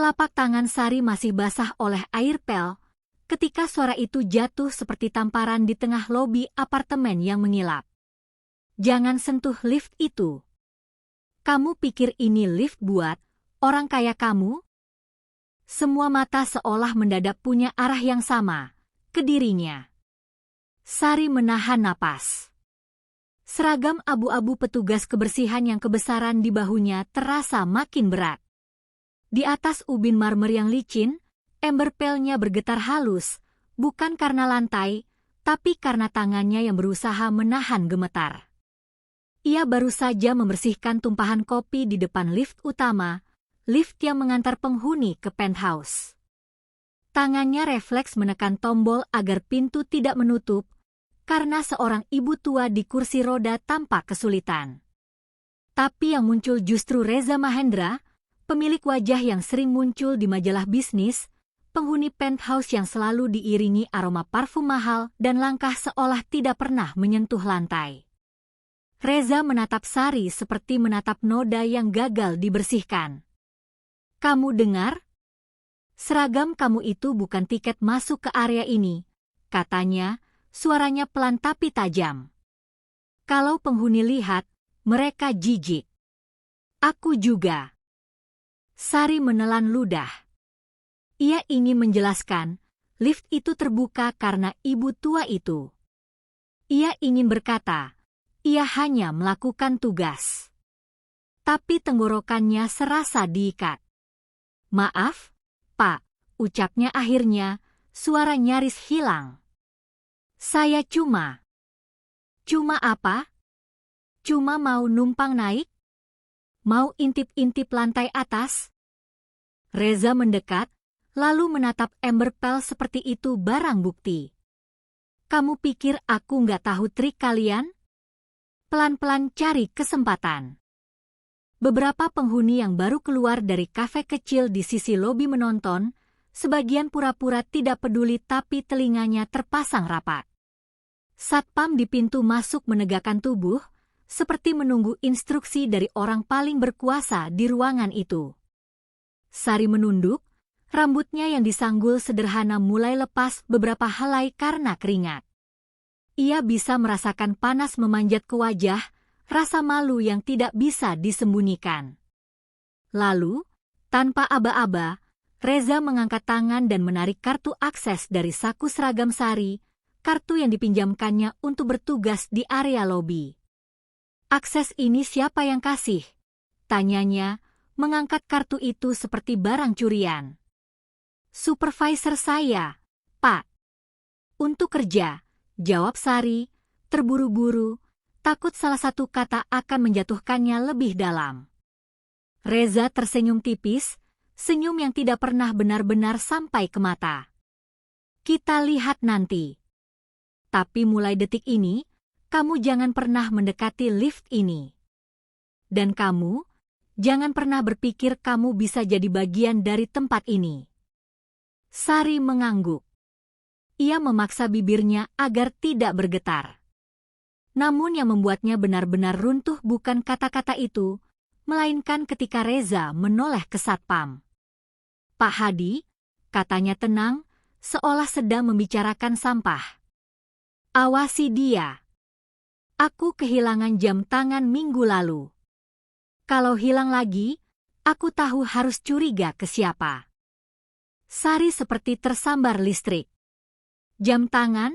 Telapak tangan Sari masih basah oleh air pel, ketika suara itu jatuh seperti tamparan di tengah lobi apartemen yang mengilap. Jangan sentuh lift itu. Kamu pikir ini lift buat orang kaya kamu? Semua mata seolah mendadak punya arah yang sama, ke dirinya. Sari menahan napas. Seragam abu-abu petugas kebersihan yang kebesaran di bahunya terasa makin berat. Di atas ubin marmer yang licin, ember pelnya bergetar halus, bukan karena lantai, tapi karena tangannya yang berusaha menahan gemetar. Ia baru saja membersihkan tumpahan kopi di depan lift utama, lift yang mengantar penghuni ke penthouse. Tangannya refleks menekan tombol agar pintu tidak menutup, karena seorang ibu tua di kursi roda tampak kesulitan. Tapi yang muncul justru Reza Mahendra, pemilik wajah yang sering muncul di majalah bisnis, penghuni penthouse yang selalu diiringi aroma parfum mahal dan langkah seolah tidak pernah menyentuh lantai. Reza menatap Sari seperti menatap noda yang gagal dibersihkan. Kamu dengar? Seragam kamu itu bukan tiket masuk ke area ini, katanya, suaranya pelan tapi tajam. Kalau penghuni lihat, mereka jijik. Aku juga. Sari menelan ludah. Ia ingin menjelaskan, lift itu terbuka karena ibu tua itu. Ia ingin berkata, ia hanya melakukan tugas. Tapi tenggorokannya serasa diikat. Maaf, Pak, ucapnya akhirnya, suara nyaris hilang. Saya cuma apa? Cuma mau numpang naik? Mau intip-intip lantai atas? Reza mendekat, lalu menatap ember pel seperti itu barang bukti. Kamu pikir aku nggak tahu trik kalian? Pelan-pelan cari kesempatan. Beberapa penghuni yang baru keluar dari kafe kecil di sisi lobi menonton, sebagian pura-pura tidak peduli tapi telinganya terpasang rapat. Satpam di pintu masuk menegakkan tubuh, seperti menunggu instruksi dari orang paling berkuasa di ruangan itu. Sari menunduk, rambutnya yang disanggul sederhana mulai lepas beberapa helai karena keringat. Ia bisa merasakan panas memanjat ke wajah, rasa malu yang tidak bisa disembunyikan. Lalu, tanpa aba-aba, Reza mengangkat tangan dan menarik kartu akses dari saku seragam Sari, kartu yang dipinjamkannya untuk bertugas di area lobi. Akses ini siapa yang kasih? Tanyanya, mengangkat kartu itu seperti barang curian. Supervisor saya, Pak. Untuk kerja, jawab Sari, terburu-buru, takut salah satu kata akan menjatuhkannya lebih dalam. Reza tersenyum tipis, senyum yang tidak pernah benar-benar sampai ke mata. Kita lihat nanti. Tapi mulai detik ini, kamu jangan pernah mendekati lift ini. Dan kamu, jangan pernah berpikir kamu bisa jadi bagian dari tempat ini. Sari mengangguk. Ia memaksa bibirnya agar tidak bergetar. Namun yang membuatnya benar-benar runtuh bukan kata-kata itu, melainkan ketika Reza menoleh ke satpam. Pak Hadi, katanya tenang, seolah sedang membicarakan sampah. Awasi dia. Aku kehilangan jam tangan minggu lalu. Kalau hilang lagi, aku tahu harus curiga ke siapa. Sari seperti tersambar listrik. Jam tangan?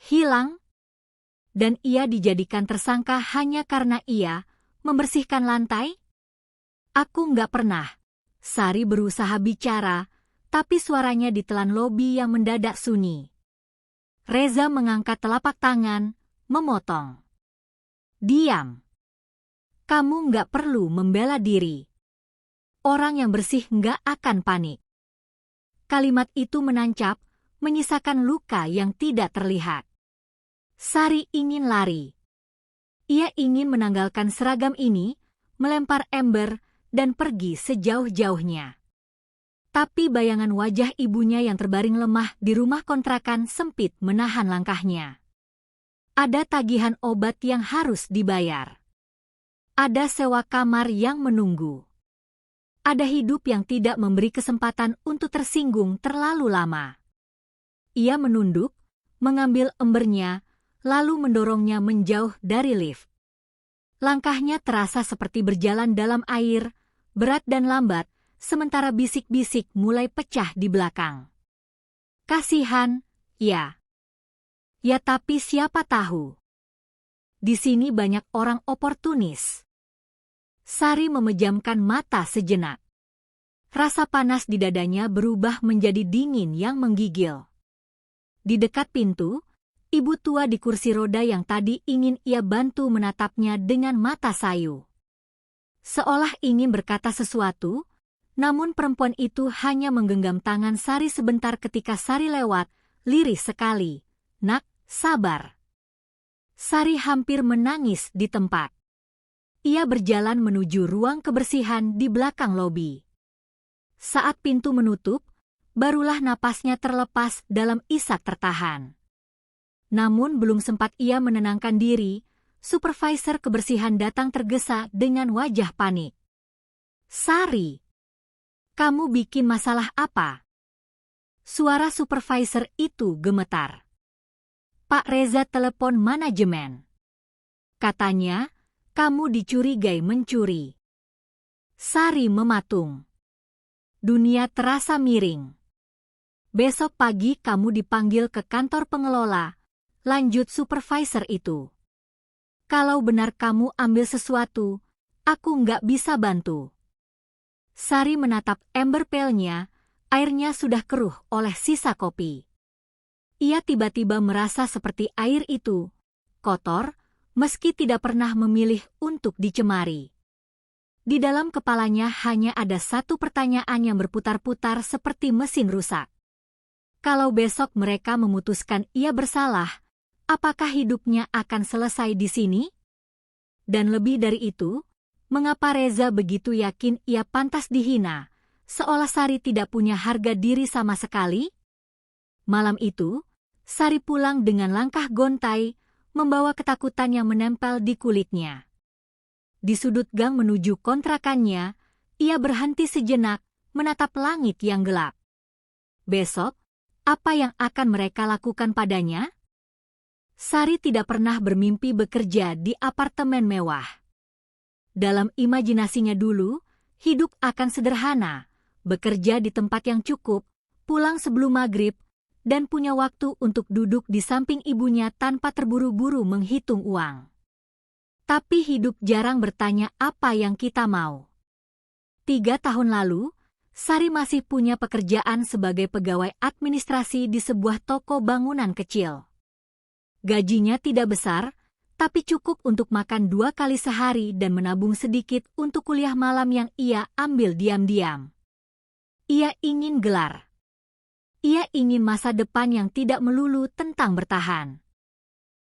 Hilang? Dan ia dijadikan tersangka hanya karena ia membersihkan lantai? Aku nggak pernah. Sari berusaha bicara, tapi suaranya ditelan lobi yang mendadak sunyi. Reza mengangkat telapak tangan, memotong. Diam. Kamu nggak perlu membela diri. Orang yang bersih nggak akan panik. Kalimat itu menancap, menyisakan luka yang tidak terlihat. Sari ingin lari. Ia ingin menanggalkan seragam ini, melempar ember, dan pergi sejauh-jauhnya. Tapi bayangan wajah ibunya yang terbaring lemah di rumah kontrakan sempit menahan langkahnya. Ada tagihan obat yang harus dibayar. Ada sewa kamar yang menunggu. Ada hidup yang tidak memberi kesempatan untuk tersinggung terlalu lama. Ia menunduk, mengambil embernya, lalu mendorongnya menjauh dari lift. Langkahnya terasa seperti berjalan dalam air, berat dan lambat, sementara bisik-bisik mulai pecah di belakang. Kasihan, ya. Ya tapi siapa tahu. Di sini banyak orang oportunis. Sari memejamkan mata sejenak. Rasa panas di dadanya berubah menjadi dingin yang menggigil. Di dekat pintu, ibu tua di kursi roda yang tadi ingin ia bantu menatapnya dengan mata sayu. Seolah ingin berkata sesuatu, namun perempuan itu hanya menggenggam tangan Sari sebentar ketika Sari lewat, lirih sekali. Nak, sabar. Sari hampir menangis di tempat. Ia berjalan menuju ruang kebersihan di belakang lobi. Saat pintu menutup, barulah napasnya terlepas dalam isak tertahan. Namun belum sempat ia menenangkan diri, supervisor kebersihan datang tergesa dengan wajah panik. Sari, kamu bikin masalah apa? Suara supervisor itu gemetar. Pak Reza telepon manajemen. Katanya, kamu dicurigai mencuri. Sari mematung. Dunia terasa miring. Besok pagi kamu dipanggil ke kantor pengelola, lanjut supervisor itu. Kalau benar kamu ambil sesuatu, aku nggak bisa bantu. Sari menatap ember pelnya, airnya sudah keruh oleh sisa kopi. Ia tiba-tiba merasa seperti air itu, kotor, meski tidak pernah memilih untuk dicemari. Di dalam kepalanya hanya ada satu pertanyaan yang berputar-putar seperti mesin rusak. Kalau besok mereka memutuskan ia bersalah, apakah hidupnya akan selesai di sini? Dan lebih dari itu, mengapa Reza begitu yakin ia pantas dihina, seolah Sari tidak punya harga diri sama sekali? Malam itu, Sari pulang dengan langkah gontai, membawa ketakutan yang menempel di kulitnya. Di sudut gang menuju kontrakannya, ia berhenti sejenak, menatap langit yang gelap. Besok, apa yang akan mereka lakukan padanya? Sari tidak pernah bermimpi bekerja di apartemen mewah. Dalam imajinasinya dulu, hidup akan sederhana, bekerja di tempat yang cukup, pulang sebelum maghrib, dan punya waktu untuk duduk di samping ibunya tanpa terburu-buru menghitung uang. Tapi hidup jarang bertanya apa yang kita mau. 3 tahun lalu, Sari masih punya pekerjaan sebagai pegawai administrasi di sebuah toko bangunan kecil. Gajinya tidak besar, tapi cukup untuk makan 2 kali sehari dan menabung sedikit untuk kuliah malam yang ia ambil diam-diam. Ia ingin gelar. Ia ingin masa depan yang tidak melulu tentang bertahan.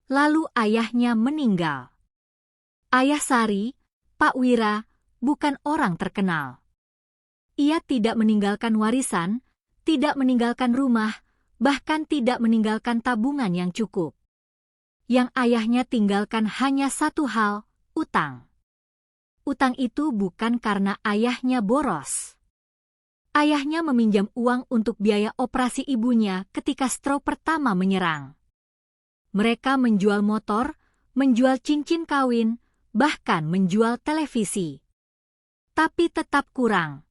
Lalu ayahnya meninggal. Ayah Sari, Pak Wira, bukan orang terkenal. Ia tidak meninggalkan warisan, tidak meninggalkan rumah, bahkan tidak meninggalkan tabungan yang cukup. Yang ayahnya tinggalkan hanya satu hal, utang. Utang itu bukan karena ayahnya boros. Ayahnya meminjam uang untuk biaya operasi ibunya ketika stroke pertama menyerang. Mereka menjual motor, menjual cincin kawin, bahkan menjual televisi. Tapi tetap kurang.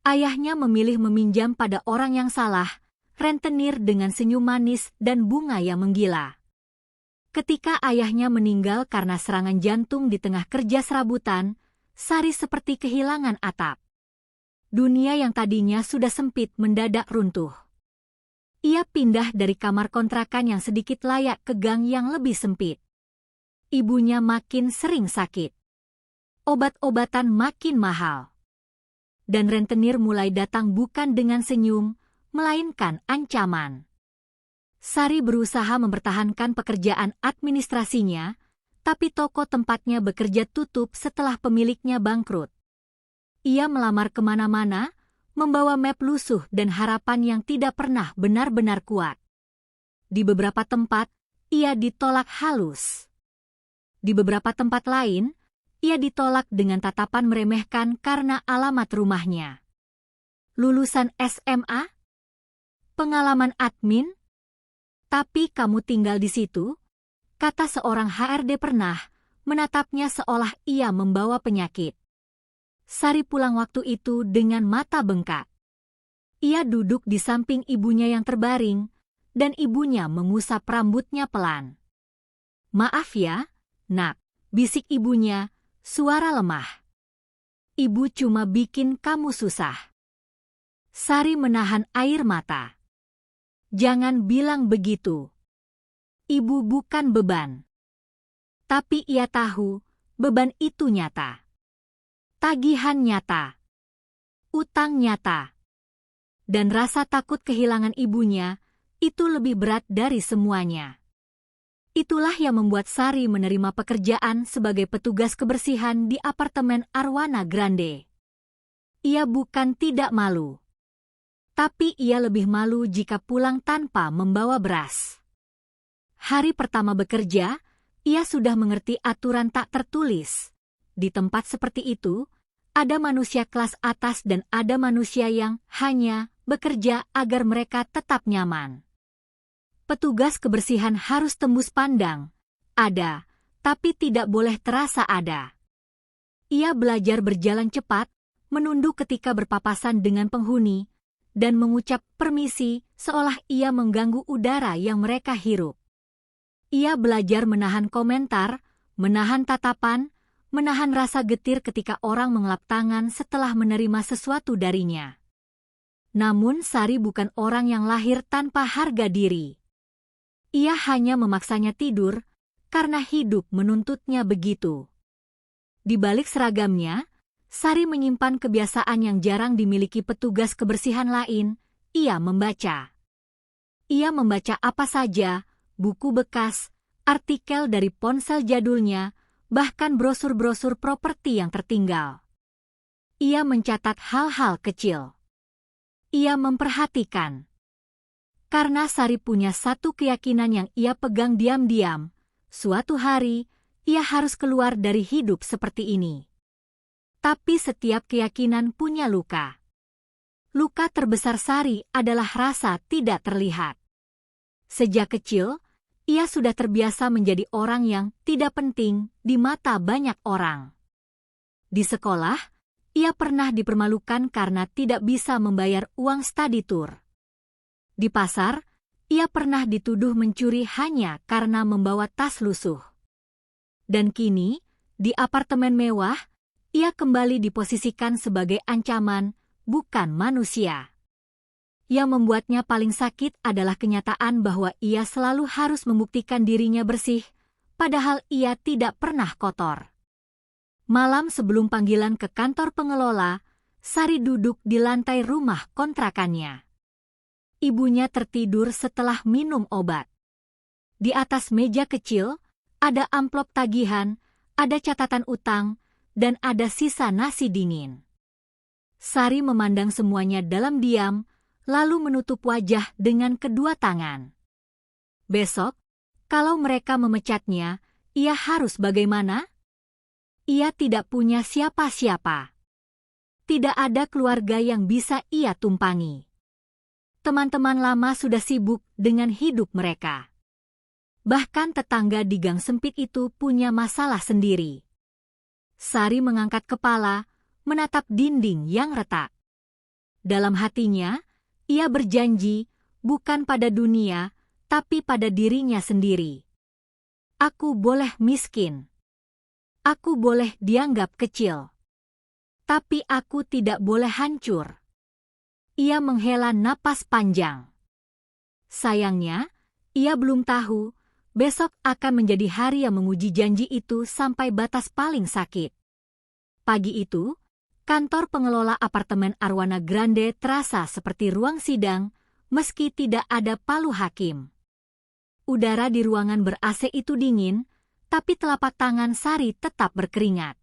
Ayahnya memilih meminjam pada orang yang salah, rentenir dengan senyum manis dan bunga yang menggila. Ketika ayahnya meninggal karena serangan jantung di tengah kerja serabutan, Sari seperti kehilangan atap. Dunia yang tadinya sudah sempit mendadak runtuh. Ia pindah dari kamar kontrakan yang sedikit layak ke gang yang lebih sempit. Ibunya makin sering sakit. Obat-obatan makin mahal. Dan rentenir mulai datang bukan dengan senyum, melainkan ancaman. Sari berusaha mempertahankan pekerjaan administrasinya, tapi toko tempatnya bekerja tutup setelah pemiliknya bangkrut. Ia melamar kemana-mana, membawa map lusuh dan harapan yang tidak pernah benar-benar kuat. Di beberapa tempat, ia ditolak halus. Di beberapa tempat lain, ia ditolak dengan tatapan meremehkan karena alamat rumahnya. Lulusan SMA? Pengalaman admin? Tapi kamu tinggal di situ? Kata seorang HRD pernah, menatapnya seolah ia membawa penyakit. Sari pulang waktu itu dengan mata bengkak. Ia duduk di samping ibunya yang terbaring, dan ibunya mengusap rambutnya pelan. "Maaf ya, Nak," bisik ibunya, suara lemah. "Ibu cuma bikin kamu susah." Sari menahan air mata. "Jangan bilang begitu. Ibu bukan beban." Tapi ia tahu, beban itu nyata. Tagihan nyata. Utang nyata. Dan rasa takut kehilangan ibunya, itu lebih berat dari semuanya. Itulah yang membuat Sari menerima pekerjaan sebagai petugas kebersihan di apartemen Arwana Grande. Ia bukan tidak malu. Tapi ia lebih malu jika pulang tanpa membawa beras. Hari pertama bekerja, ia sudah mengerti aturan tak tertulis. Di tempat seperti itu, ada manusia kelas atas dan ada manusia yang hanya bekerja agar mereka tetap nyaman. Petugas kebersihan harus tembus pandang. Ada, tapi tidak boleh terasa ada. Ia belajar berjalan cepat, menunduk ketika berpapasan dengan penghuni, dan mengucap permisi seolah ia mengganggu udara yang mereka hirup. Ia belajar menahan komentar, menahan tatapan, menahan rasa getir ketika orang mengelap tangan setelah menerima sesuatu darinya. Namun Sari bukan orang yang lahir tanpa harga diri. Ia hanya memaksanya tidur, karena hidup menuntutnya begitu. Di balik seragamnya, Sari menyimpan kebiasaan yang jarang dimiliki petugas kebersihan lain, ia membaca. Ia membaca apa saja, buku bekas, artikel dari ponsel jadulnya, bahkan brosur-brosur properti yang tertinggal. Ia mencatat hal-hal kecil. Ia memperhatikan. Karena Sari punya satu keyakinan yang ia pegang diam-diam, suatu hari, ia harus keluar dari hidup seperti ini. Tapi setiap keyakinan punya luka. Luka terbesar Sari adalah rasa tidak terlihat. Sejak kecil, ia sudah terbiasa menjadi orang yang tidak penting di mata banyak orang. Di sekolah, ia pernah dipermalukan karena tidak bisa membayar uang study tour. Di pasar, ia pernah dituduh mencuri hanya karena membawa tas lusuh. Dan kini, di apartemen mewah, ia kembali diposisikan sebagai ancaman, bukan manusia. Yang membuatnya paling sakit adalah kenyataan bahwa ia selalu harus membuktikan dirinya bersih, padahal ia tidak pernah kotor. Malam sebelum panggilan ke kantor pengelola, Sari duduk di lantai rumah kontrakannya. Ibunya tertidur setelah minum obat. Di atas meja kecil, ada amplop tagihan, ada catatan utang, dan ada sisa nasi dingin. Sari memandang semuanya dalam diam, lalu menutup wajah dengan kedua tangan. Besok, kalau mereka memecatnya, ia harus bagaimana? Ia tidak punya siapa-siapa. Tidak ada keluarga yang bisa ia tumpangi. Teman-teman lama sudah sibuk dengan hidup mereka. Bahkan tetangga di gang sempit itu punya masalah sendiri. Sari mengangkat kepala, menatap dinding yang retak. Dalam hatinya, ia berjanji, bukan pada dunia, tapi pada dirinya sendiri. Aku boleh miskin. Aku boleh dianggap kecil. Tapi aku tidak boleh hancur. Ia menghela napas panjang. Sayangnya, ia belum tahu, besok akan menjadi hari yang menguji janji itu sampai batas paling sakit. Pagi itu, kantor pengelola apartemen Arwana Grande terasa seperti ruang sidang, meski tidak ada palu hakim. Udara di ruangan ber-AC itu dingin, tapi telapak tangan Sari tetap berkeringat.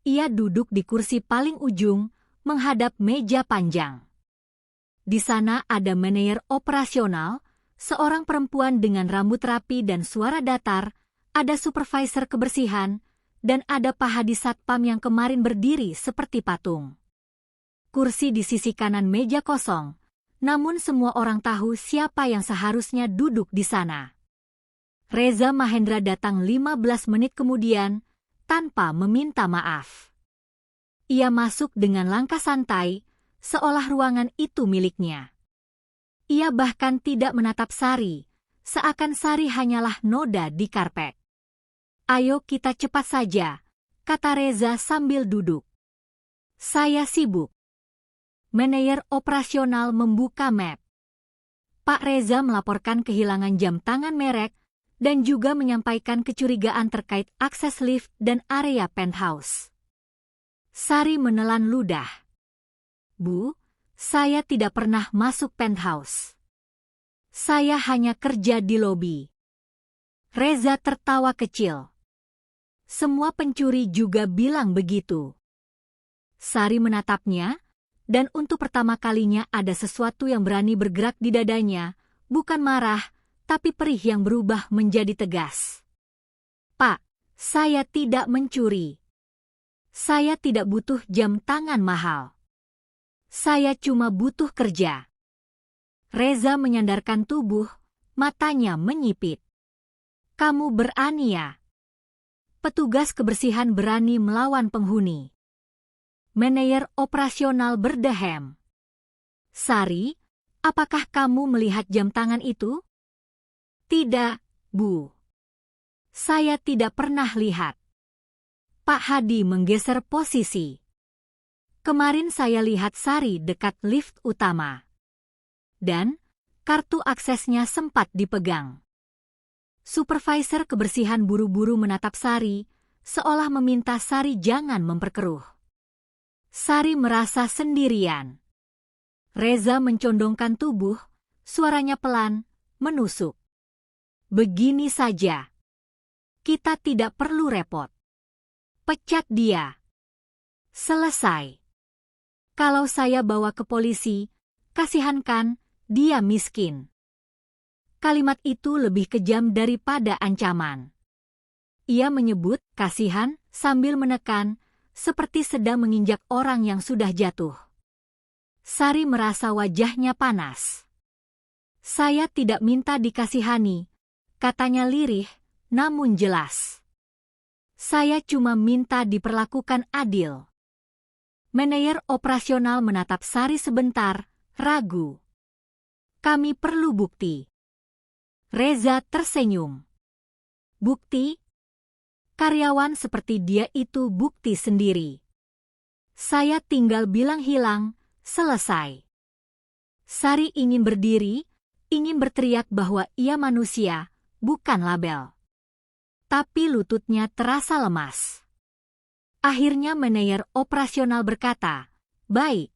Ia duduk di kursi paling ujung, menghadap meja panjang. Di sana ada manajer operasional, seorang perempuan dengan rambut rapi dan suara datar, ada supervisor kebersihan, dan ada Pak Hadi Satpam yang kemarin berdiri seperti patung. Kursi di sisi kanan meja kosong, namun semua orang tahu siapa yang seharusnya duduk di sana. Reza Mahendra datang 15 menit kemudian, tanpa meminta maaf. Ia masuk dengan langkah santai, seolah ruangan itu miliknya. Ia bahkan tidak menatap Sari, seakan Sari hanyalah noda di karpet. "Ayo kita cepat saja," kata Reza sambil duduk. "Saya sibuk." Manajer operasional membuka map. Pak Reza melaporkan kehilangan jam tangan merek dan juga menyampaikan kecurigaan terkait akses lift dan area penthouse. Sari menelan ludah. "Bu, saya tidak pernah masuk penthouse. Saya hanya kerja di lobi." Reza tertawa kecil. Semua pencuri juga bilang begitu. Sari menatapnya, dan untuk pertama kalinya ada sesuatu yang berani bergerak di dadanya, bukan marah, tapi perih yang berubah menjadi tegas. "Pak, saya tidak mencuri. Saya tidak butuh jam tangan mahal. Saya cuma butuh kerja." Reza menyandarkan tubuh, matanya menyipit. "Kamu berani ya?" Petugas kebersihan berani melawan penghuni. Manajer operasional berdehem. "Sari, apakah kamu melihat jam tangan itu?" "Tidak, Bu. Saya tidak pernah lihat." Pak Hadi menggeser posisi. "Kemarin saya lihat Sari dekat lift utama. Dan kartu aksesnya sempat dipegang." Supervisor kebersihan buru-buru menatap Sari, seolah meminta Sari jangan memperkeruh. Sari merasa sendirian. Reza mencondongkan tubuh, suaranya pelan, menusuk. "Begini saja. Kita tidak perlu repot. Pecat dia. Selesai. Kalau saya bawa ke polisi, kasihankan, dia miskin." Kalimat itu lebih kejam daripada ancaman. Ia menyebut kasihan sambil menekan, seperti sedang menginjak orang yang sudah jatuh. Sari merasa wajahnya panas. "Saya tidak minta dikasihani," katanya lirih, namun jelas. "Saya cuma minta diperlakukan adil." Manajer operasional menatap Sari sebentar, ragu. "Kami perlu bukti." Reza tersenyum. "Bukti? Karyawan seperti dia itu bukti sendiri. Saya tinggal bilang hilang, selesai." Sari ingin berdiri, ingin berteriak bahwa ia manusia, bukan label. Tapi lututnya terasa lemas. Akhirnya manajer operasional berkata, "Baik.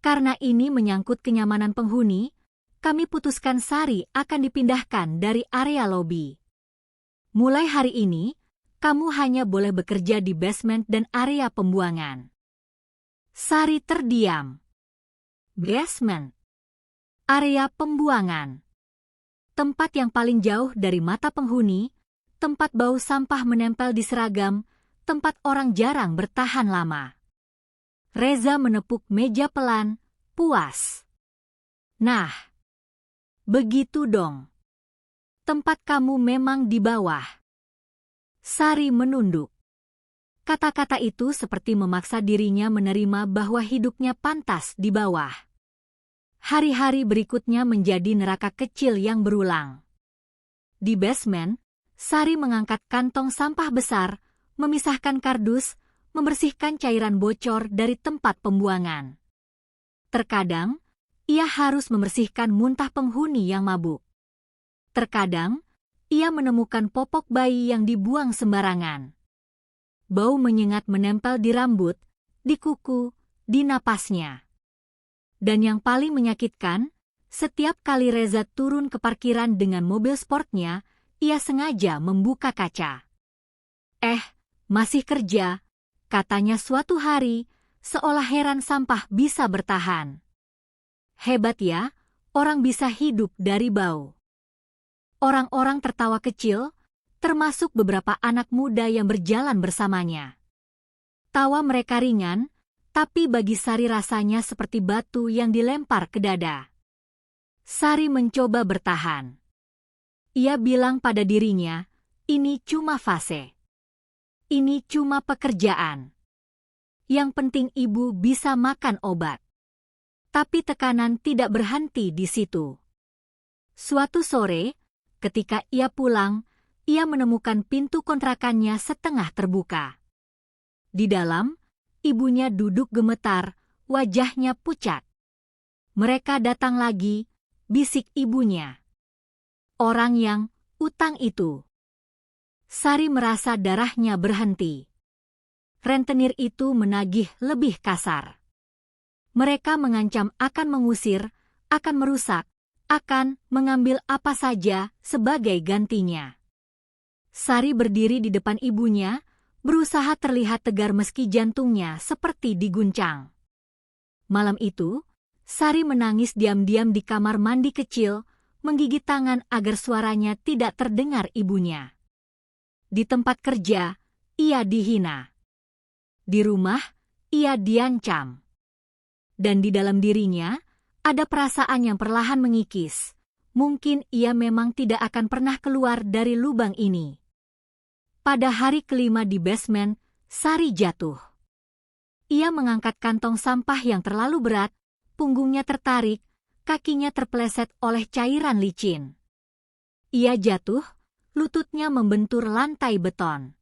Karena ini menyangkut kenyamanan penghuni, kami putuskan Sari akan dipindahkan dari area lobi. Mulai hari ini, kamu hanya boleh bekerja di basement dan area pembuangan." Sari terdiam. Basement. Area pembuangan. Tempat yang paling jauh dari mata penghuni, tempat bau sampah menempel di seragam, tempat orang jarang bertahan lama. Reza menepuk meja pelan, puas. "Nah, begitu dong. Tempat kamu memang di bawah." Sari menunduk. Kata-kata itu seperti memaksa dirinya menerima bahwa hidupnya pantas di bawah. Hari-hari berikutnya menjadi neraka kecil yang berulang. Di basement, Sari mengangkat kantong sampah besar, memisahkan kardus, membersihkan cairan bocor dari tempat pembuangan. Terkadang, ia harus membersihkan muntah penghuni yang mabuk. Terkadang, ia menemukan popok bayi yang dibuang sembarangan. Bau menyengat menempel di rambut, di kuku, di napasnya. Dan yang paling menyakitkan, setiap kali Reza turun ke parkiran dengan mobil sportnya, ia sengaja membuka kaca. Masih kerja," katanya suatu hari, seolah heran sampah bisa bertahan. "Hebat ya, orang bisa hidup dari bau." Orang-orang tertawa kecil, termasuk beberapa anak muda yang berjalan bersamanya. Tawa mereka ringan, tapi bagi Sari rasanya seperti batu yang dilempar ke dada. Sari mencoba bertahan. Ia bilang pada dirinya, ini cuma fase. Ini cuma pekerjaan. Yang penting ibu bisa makan obat. Tapi tekanan tidak berhenti di situ. Suatu sore, ketika ia pulang, ia menemukan pintu kontrakannya setengah terbuka. Di dalam, ibunya duduk gemetar, wajahnya pucat. Mereka datang lagi, bisik ibunya. Orang yang utang itu. Sari merasa darahnya berhenti. Rentenir itu menagih lebih kasar. Mereka mengancam akan mengusir, akan merusak, akan mengambil apa saja sebagai gantinya. Sari berdiri di depan ibunya, berusaha terlihat tegar meski jantungnya seperti diguncang. Malam itu, Sari menangis diam-diam di kamar mandi kecil, menggigit tangan agar suaranya tidak terdengar ibunya. Di tempat kerja, ia dihina. Di rumah, ia diancam. Dan di dalam dirinya, ada perasaan yang perlahan mengikis. Mungkin ia memang tidak akan pernah keluar dari lubang ini. Pada hari kelima di basement, Sari jatuh. Ia mengangkat kantong sampah yang terlalu berat, punggungnya tertarik, kakinya terpeleset oleh cairan licin. Ia jatuh, lututnya membentur lantai beton.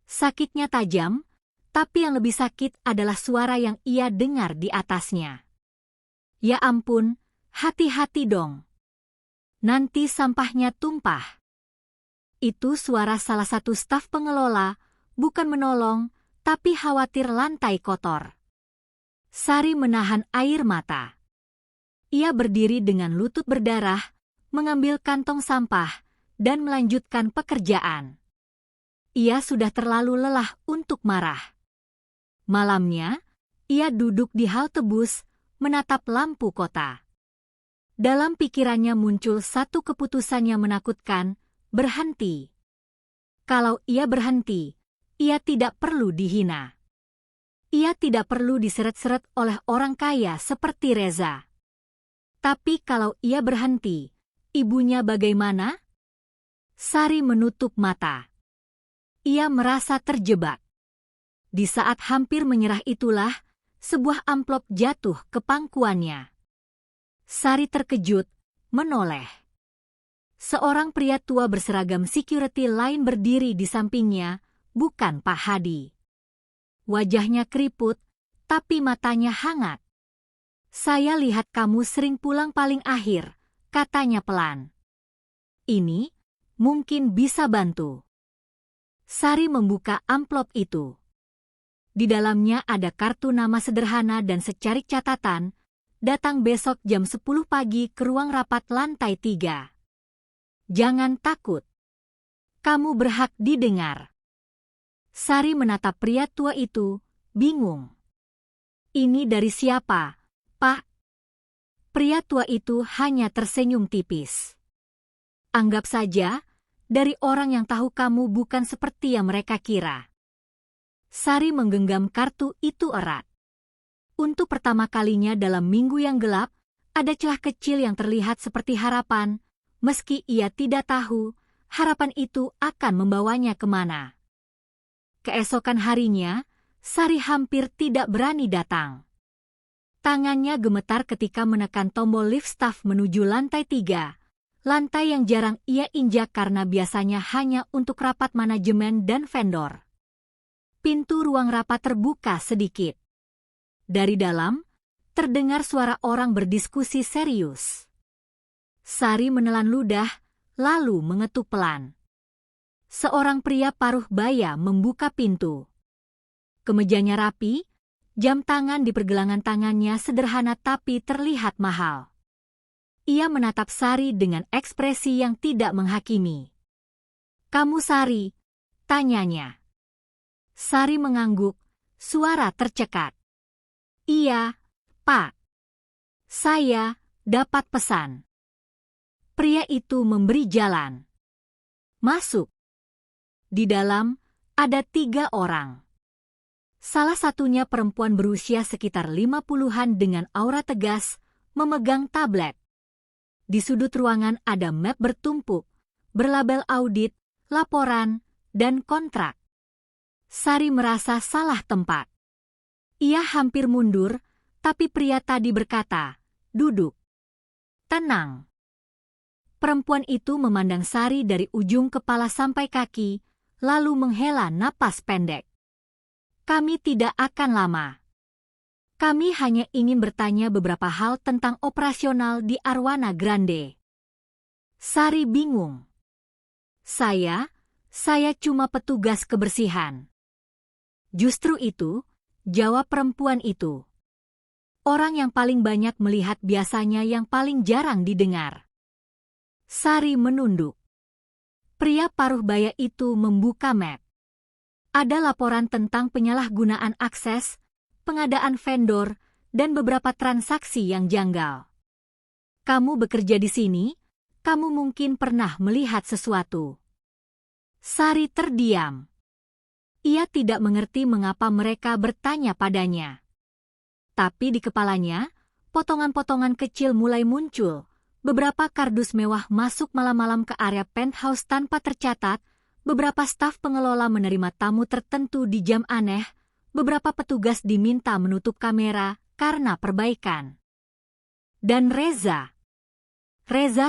Sakitnya tajam, tapi yang lebih sakit adalah suara yang ia dengar di atasnya. Ya ampun, hati-hati dong. Nanti sampahnya tumpah. Itu suara salah satu staf pengelola, bukan menolong, tapi khawatir lantai kotor. Sari menahan air mata. Ia berdiri dengan lutut berdarah, mengambil kantong sampah, dan melanjutkan pekerjaan. Ia sudah terlalu lelah untuk marah. Malamnya, ia duduk di halte bus, menatap lampu kota. Dalam pikirannya muncul satu keputusan yang menakutkan, berhenti. Kalau ia berhenti, ia tidak perlu dihina. Ia tidak perlu diseret-seret oleh orang kaya seperti Reza. Tapi kalau ia berhenti, ibunya bagaimana? Sari menutup mata. Ia merasa terjebak. Di saat hampir menyerah itulah, sebuah amplop jatuh ke pangkuannya. Sari terkejut, menoleh. Seorang pria tua berseragam security lain berdiri di sampingnya, bukan Pak Hadi. Wajahnya keriput, tapi matanya hangat. Saya lihat kamu sering pulang paling akhir, katanya pelan. Ini mungkin bisa bantu. Sari membuka amplop itu. Di dalamnya ada kartu nama sederhana dan secarik catatan, datang besok jam 10 pagi ke ruang rapat lantai 3. Jangan takut. Kamu berhak didengar. Sari menatap pria tua itu, bingung. Ini dari siapa, Pak? Pria tua itu hanya tersenyum tipis. Anggap saja, dari orang yang tahu kamu bukan seperti yang mereka kira. Sari menggenggam kartu itu erat. Untuk pertama kalinya dalam minggu yang gelap, ada celah kecil yang terlihat seperti harapan. Meski ia tidak tahu, harapan itu akan membawanya kemana. Keesokan harinya, Sari hampir tidak berani datang. Tangannya gemetar ketika menekan tombol lift staf menuju lantai 3, lantai yang jarang ia injak karena biasanya hanya untuk rapat manajemen dan vendor. Pintu ruang rapat terbuka sedikit. Dari dalam, terdengar suara orang berdiskusi serius. Sari menelan ludah, lalu mengetuk pelan. Seorang pria paruh baya membuka pintu. Kemejanya rapi, jam tangan di pergelangan tangannya sederhana tapi terlihat mahal. Ia menatap Sari dengan ekspresi yang tidak menghakimi. "Kamu Sari?" tanyanya. Sari mengangguk, suara tercekat. "Iya, Pak. Saya dapat pesan." Pria itu memberi jalan. "Masuk." Di dalam, ada 3 orang. Salah satunya perempuan berusia sekitar 50-an dengan aura tegas, memegang tablet. Di sudut ruangan ada map bertumpuk, berlabel audit, laporan, dan kontrak. Sari merasa salah tempat. Ia hampir mundur, tapi pria tadi berkata, "Duduk. Tenang." Perempuan itu memandang Sari dari ujung kepala sampai kaki, lalu menghela napas pendek. "Kami tidak akan lama. Kami hanya ingin bertanya beberapa hal tentang operasional di Arwana Grande." Sari bingung. Saya cuma petugas kebersihan." "Justru itu," jawab perempuan itu. "Orang yang paling banyak melihat biasanya yang paling jarang didengar." Sari menunduk. Pria paruh baya itu membuka map. Ada laporan tentang penyalahgunaan akses, pengadaan vendor, dan beberapa transaksi yang janggal. "Kamu bekerja di sini, kamu mungkin pernah melihat sesuatu." Sari terdiam. Ia tidak mengerti mengapa mereka bertanya padanya. Tapi di kepalanya, potongan-potongan kecil mulai muncul. Beberapa kardus mewah masuk malam-malam ke area penthouse tanpa tercatat, beberapa staf pengelola menerima tamu tertentu di jam aneh, beberapa petugas diminta menutup kamera karena perbaikan. Dan Reza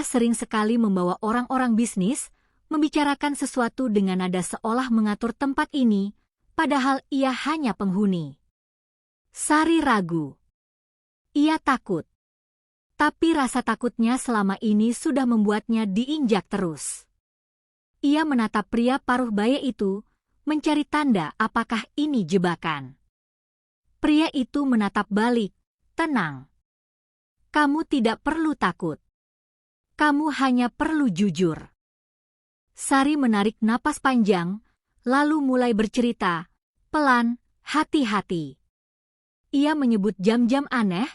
sering sekali membawa orang-orang bisnis, membicarakan sesuatu dengan nada seolah mengatur tempat ini, padahal ia hanya penghuni. Sari ragu. Ia takut. Tapi rasa takutnya selama ini sudah membuatnya diinjak terus. Ia menatap pria paruh baya itu, mencari tanda apakah ini jebakan. Pria itu menatap balik, "Tenang. Kamu tidak perlu takut. Kamu hanya perlu jujur." Sari menarik napas panjang, lalu mulai bercerita, pelan, hati-hati. Ia menyebut jam-jam aneh,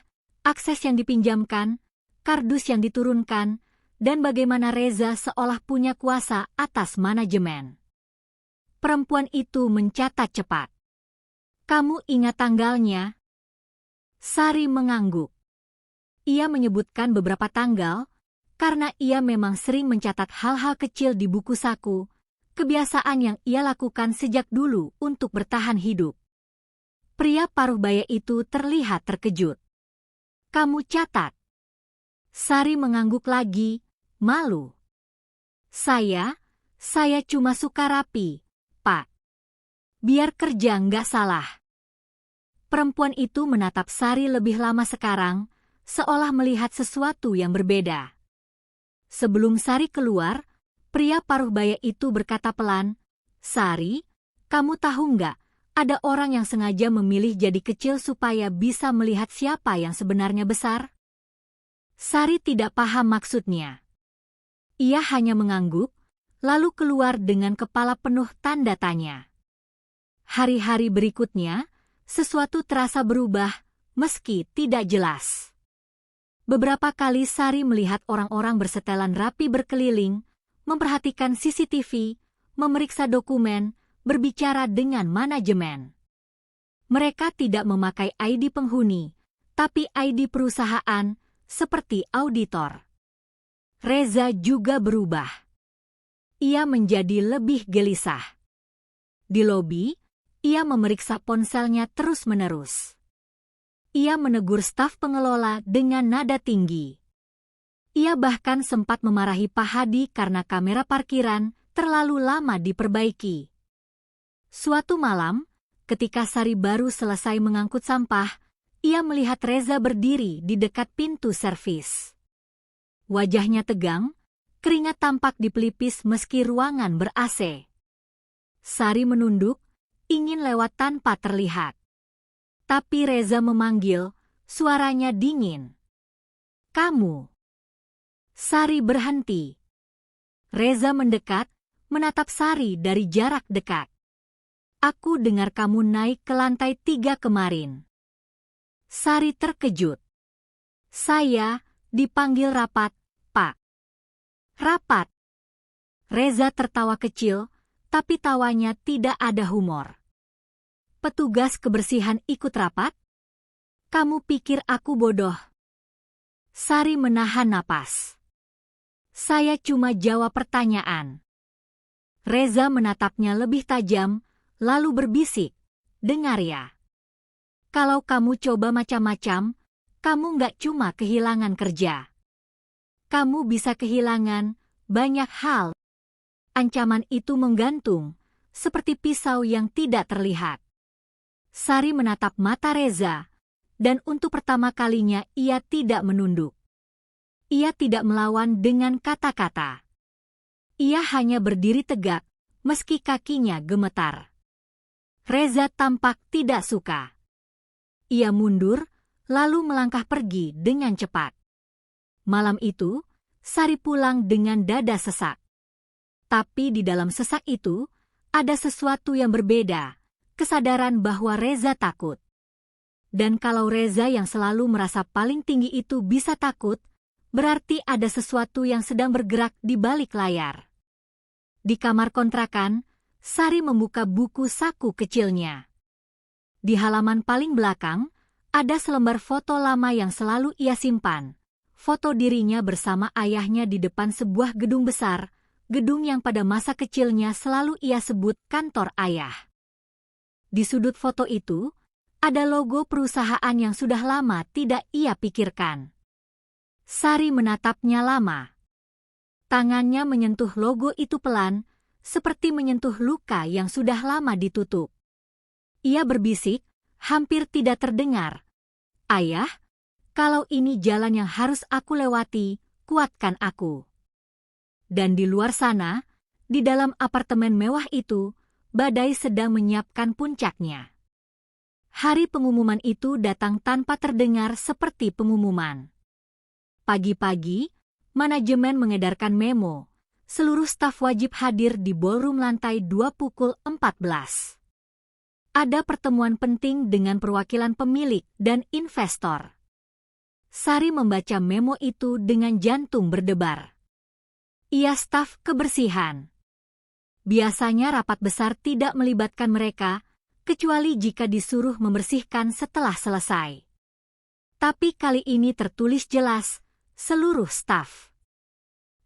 akses yang dipinjamkan, kardus yang diturunkan, dan bagaimana Reza seolah punya kuasa atas manajemen. Perempuan itu mencatat cepat. "Kamu ingat tanggalnya?" Sari mengangguk. Ia menyebutkan beberapa tanggal, karena ia memang sering mencatat hal-hal kecil di buku saku, kebiasaan yang ia lakukan sejak dulu untuk bertahan hidup. Pria paruh baya itu terlihat terkejut. "Kamu catat?" Sari mengangguk lagi, malu. Saya cuma suka rapi, Pak. Biar kerja nggak salah." Perempuan itu menatap Sari lebih lama sekarang, seolah melihat sesuatu yang berbeda. Sebelum Sari keluar, pria paruh baya itu berkata pelan, "Sari, kamu tahu nggak? Ada orang yang sengaja memilih jadi kecil supaya bisa melihat siapa yang sebenarnya besar." Sari tidak paham maksudnya. Ia hanya mengangguk, lalu keluar dengan kepala penuh tanda tanya. Hari-hari berikutnya, sesuatu terasa berubah, meski tidak jelas. Beberapa kali Sari melihat orang-orang bersetelan rapi berkeliling, memperhatikan CCTV, memeriksa dokumen, berbicara dengan manajemen. Mereka tidak memakai ID penghuni, tapi ID perusahaan, seperti auditor. Reza juga berubah. Ia menjadi lebih gelisah. Di lobi, ia memeriksa ponselnya terus-menerus. Ia menegur staf pengelola dengan nada tinggi. Ia bahkan sempat memarahi Pak Hadi karena kamera parkiran terlalu lama diperbaiki. Suatu malam, ketika Sari baru selesai mengangkut sampah, ia melihat Reza berdiri di dekat pintu servis. Wajahnya tegang, keringat tampak di pelipis meski ruangan ber-AC. Sari menunduk, ingin lewat tanpa terlihat. Tapi Reza memanggil, suaranya dingin. "Kamu." Sari berhenti. Reza mendekat, menatap Sari dari jarak dekat. "Aku dengar kamu naik ke lantai 3 kemarin." Sari terkejut. "Saya dipanggil rapat, Pak." "Rapat?" Reza tertawa kecil, tapi tawanya tidak ada humor. Petugas kebersihan ikut rapat? Kamu pikir aku bodoh? Sari menahan napas. Saya cuma jawab pertanyaan. Reza menatapnya lebih tajam, lalu berbisik, dengar ya. Kalau kamu coba macam-macam, kamu nggak cuma kehilangan kerja. Kamu bisa kehilangan banyak hal. Ancaman itu menggantung, seperti pisau yang tidak terlihat. Sari menatap mata Reza, dan untuk pertama kalinya ia tidak menunduk. Ia tidak melawan dengan kata-kata. Ia hanya berdiri tegak, meski kakinya gemetar. Reza tampak tidak suka. Ia mundur, lalu melangkah pergi dengan cepat. Malam itu, Sari pulang dengan dada sesak. Tapi di dalam sesak itu, ada sesuatu yang berbeda, kesadaran bahwa Reza takut. Dan kalau Reza yang selalu merasa paling tinggi itu bisa takut, berarti ada sesuatu yang sedang bergerak di balik layar. Di kamar kontrakan, Sari membuka buku saku kecilnya. Di halaman paling belakang, ada selembar foto lama yang selalu ia simpan. Foto dirinya bersama ayahnya di depan sebuah gedung besar, gedung yang pada masa kecilnya selalu ia sebut kantor ayah. Di sudut foto itu, ada logo perusahaan yang sudah lama tidak ia pikirkan. Sari menatapnya lama. Tangannya menyentuh logo itu pelan, seperti menyentuh luka yang sudah lama ditutup. Ia berbisik, hampir tidak terdengar. Ayah, kalau ini jalan yang harus aku lewati, kuatkan aku. Dan di luar sana, di dalam apartemen mewah itu, badai sedang menyiapkan puncaknya. Hari pengumuman itu datang tanpa terdengar seperti pengumuman. Pagi-pagi, manajemen mengedarkan memo. Seluruh staf wajib hadir di ballroom lantai 2 pukul 14. Ada pertemuan penting dengan perwakilan pemilik dan investor. Sari membaca memo itu dengan jantung berdebar. Ia staf kebersihan. Biasanya rapat besar tidak melibatkan mereka, kecuali jika disuruh membersihkan setelah selesai. Tapi kali ini tertulis jelas, seluruh staf.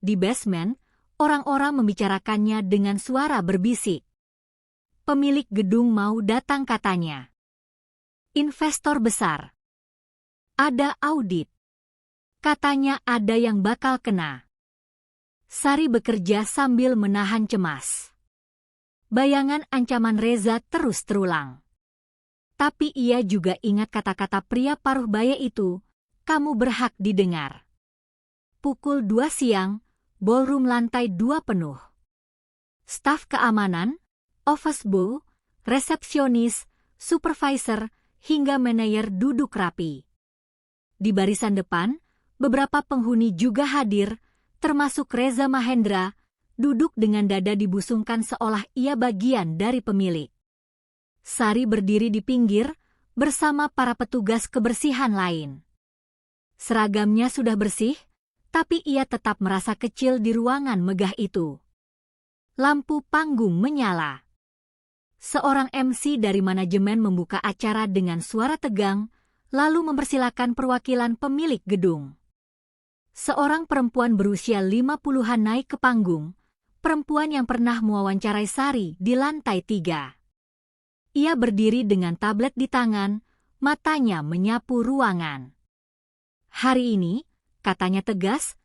Di basement, orang-orang membicarakannya dengan suara berbisik. Pemilik gedung mau datang katanya. Investor besar. Ada audit. Katanya ada yang bakal kena. Sari bekerja sambil menahan cemas. Bayangan ancaman Reza terus terulang. Tapi ia juga ingat kata-kata pria paruh baya itu, kamu berhak didengar. Pukul 2 siang, ballroom lantai 2 penuh. Staf keamanan, office boy, resepsionis, supervisor, hingga manajer duduk rapi. Di barisan depan, beberapa penghuni juga hadir, termasuk Reza Mahendra, duduk dengan dada dibusungkan seolah ia bagian dari pemilik. Sari berdiri di pinggir, bersama para petugas kebersihan lain. Seragamnya sudah bersih, tapi ia tetap merasa kecil di ruangan megah itu. Lampu panggung menyala. Seorang MC dari manajemen membuka acara dengan suara tegang, lalu mempersilakan perwakilan pemilik gedung. Seorang perempuan berusia 50-an naik ke panggung, perempuan yang pernah mewawancarai Sari di lantai 3. Ia berdiri dengan tablet di tangan, matanya menyapu ruangan. Hari ini, katanya tegas,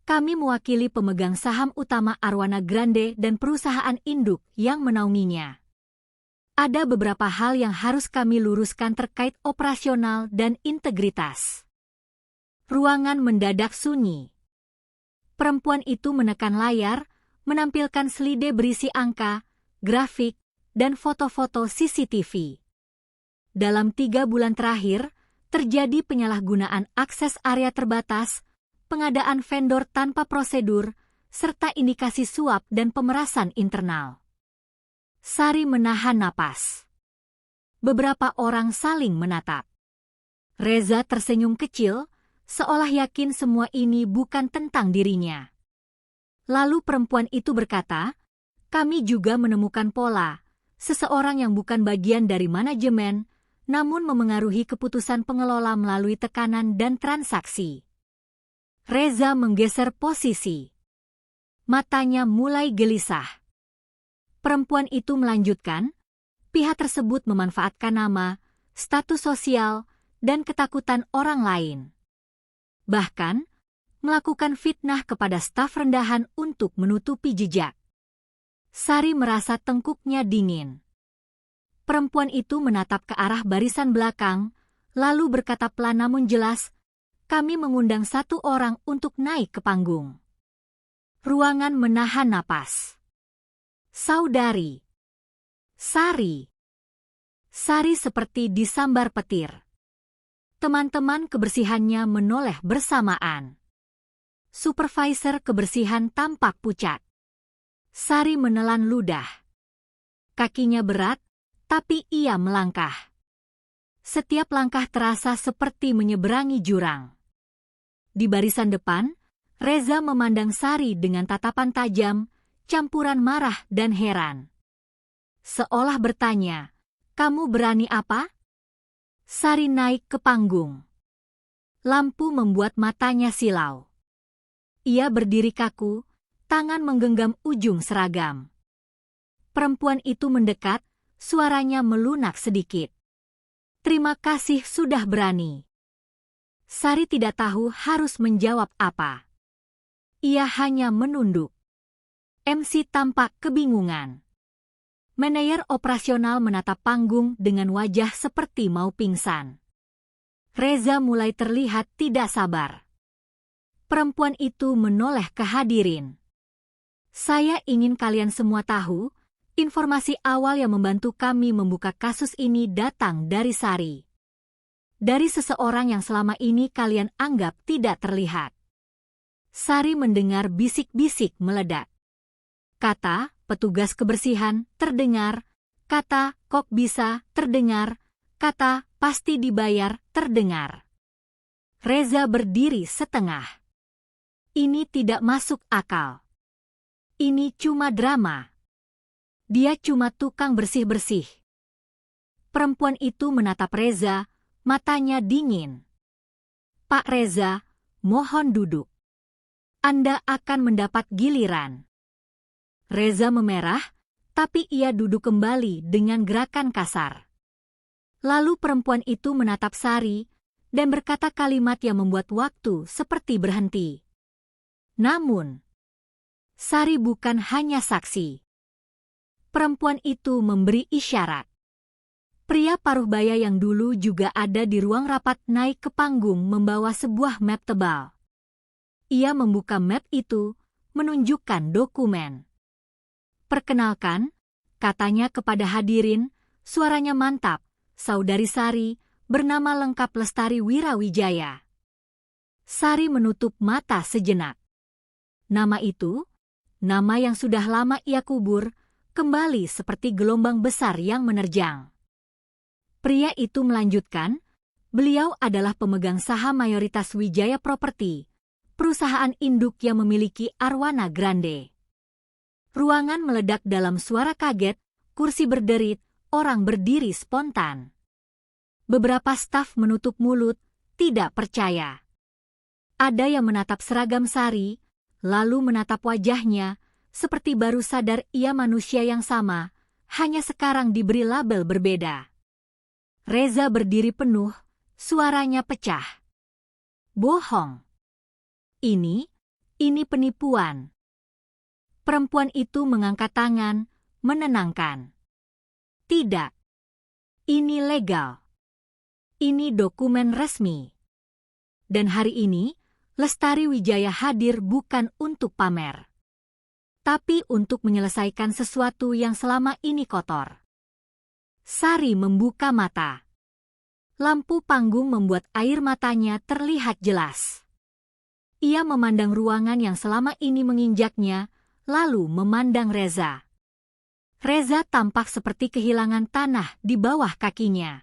kami mewakili pemegang saham utama Arwana Grande dan perusahaan induk yang menaunginya. Ada beberapa hal yang harus kami luruskan terkait operasional dan integritas. Ruangan mendadak sunyi. Perempuan itu menekan layar, menampilkan selide berisi angka, grafik, dan foto-foto CCTV. Dalam 3 bulan terakhir, terjadi penyalahgunaan akses area terbatas, pengadaan vendor tanpa prosedur, serta indikasi suap dan pemerasan internal. Sari menahan napas. Beberapa orang saling menatap. Reza tersenyum kecil, seolah yakin semua ini bukan tentang dirinya. Lalu perempuan itu berkata, Kami juga menemukan pola, seseorang yang bukan bagian dari manajemen, namun memengaruhi keputusan pengelola melalui tekanan dan transaksi. Reza menggeser posisi. Matanya mulai gelisah. Perempuan itu melanjutkan, pihak tersebut memanfaatkan nama, status sosial, dan ketakutan orang lain. Bahkan, melakukan fitnah kepada staf rendahan untuk menutupi jejak. Sari merasa tengkuknya dingin. Perempuan itu menatap ke arah barisan belakang, lalu berkata pelan namun jelas, "Kami mengundang satu orang untuk naik ke panggung." Ruangan menahan napas. Saudari Sari. Sari seperti disambar petir. Teman-teman kebersihannya menoleh bersamaan. Supervisor kebersihan tampak pucat. Sari menelan ludah. Kakinya berat, tapi ia melangkah. Setiap langkah terasa seperti menyeberangi jurang. Di barisan depan, Reza memandang Sari dengan tatapan tajam, campuran marah dan heran. Seolah bertanya, "Kamu berani apa?" Sari naik ke panggung. Lampu membuat matanya silau. Ia berdiri kaku, tangan menggenggam ujung seragam. Perempuan itu mendekat, suaranya melunak sedikit. "Terima kasih sudah berani." Sari tidak tahu harus menjawab apa. Ia hanya menunduk. MC tampak kebingungan. Manajer operasional menatap panggung dengan wajah seperti mau pingsan. Reza mulai terlihat tidak sabar. Perempuan itu menoleh ke hadirin. "Saya ingin kalian semua tahu, informasi awal yang membantu kami membuka kasus ini datang dari Sari. Dari seseorang yang selama ini kalian anggap tidak terlihat." Sari mendengar bisik-bisik meledak. Kata petugas kebersihan terdengar, kata kok bisa terdengar, kata pasti dibayar terdengar. Reza berdiri setengah. Ini tidak masuk akal. Ini cuma drama. Dia cuma tukang bersih-bersih. Perempuan itu menatap Reza, matanya dingin. "Pak Reza, mohon duduk. Anda akan mendapat giliran." Reza memerah, tapi ia duduk kembali dengan gerakan kasar. Lalu perempuan itu menatap Sari dan berkata kalimat yang membuat waktu seperti berhenti. Namun, Sari bukan hanya saksi. Perempuan itu memberi isyarat. Pria paruh baya yang dulu juga ada di ruang rapat naik ke panggung membawa sebuah map tebal. Ia membuka map itu, menunjukkan dokumen. "Perkenalkan," katanya kepada hadirin, suaranya mantap, "Saudari Sari, bernama lengkap Lestari Wirawijaya." Sari menutup mata sejenak. Nama itu, nama yang sudah lama ia kubur, kembali seperti gelombang besar yang menerjang. Pria itu melanjutkan, beliau adalah pemegang saham mayoritas Wijaya Property, perusahaan induk yang memiliki Arwana Grande. Ruangan meledak dalam suara kaget, kursi berderit, orang berdiri spontan. Beberapa staf menutup mulut, tidak percaya. Ada yang menatap seragam Sari, lalu menatap wajahnya, seperti baru sadar ia manusia yang sama, hanya sekarang diberi label berbeda. Reza berdiri penuh, suaranya pecah. "Bohong. Ini penipuan." Perempuan itu mengangkat tangan, menenangkan. "Tidak. Ini legal. Ini dokumen resmi. Dan hari ini, Lestari Wijaya hadir bukan untuk pamer, tapi untuk menyelesaikan sesuatu yang selama ini kotor." Sari membuka mata. Lampu panggung membuat air matanya terlihat jelas. Ia memandang ruangan yang selama ini menginjaknya, lalu memandang Reza. Reza tampak seperti kehilangan tanah di bawah kakinya.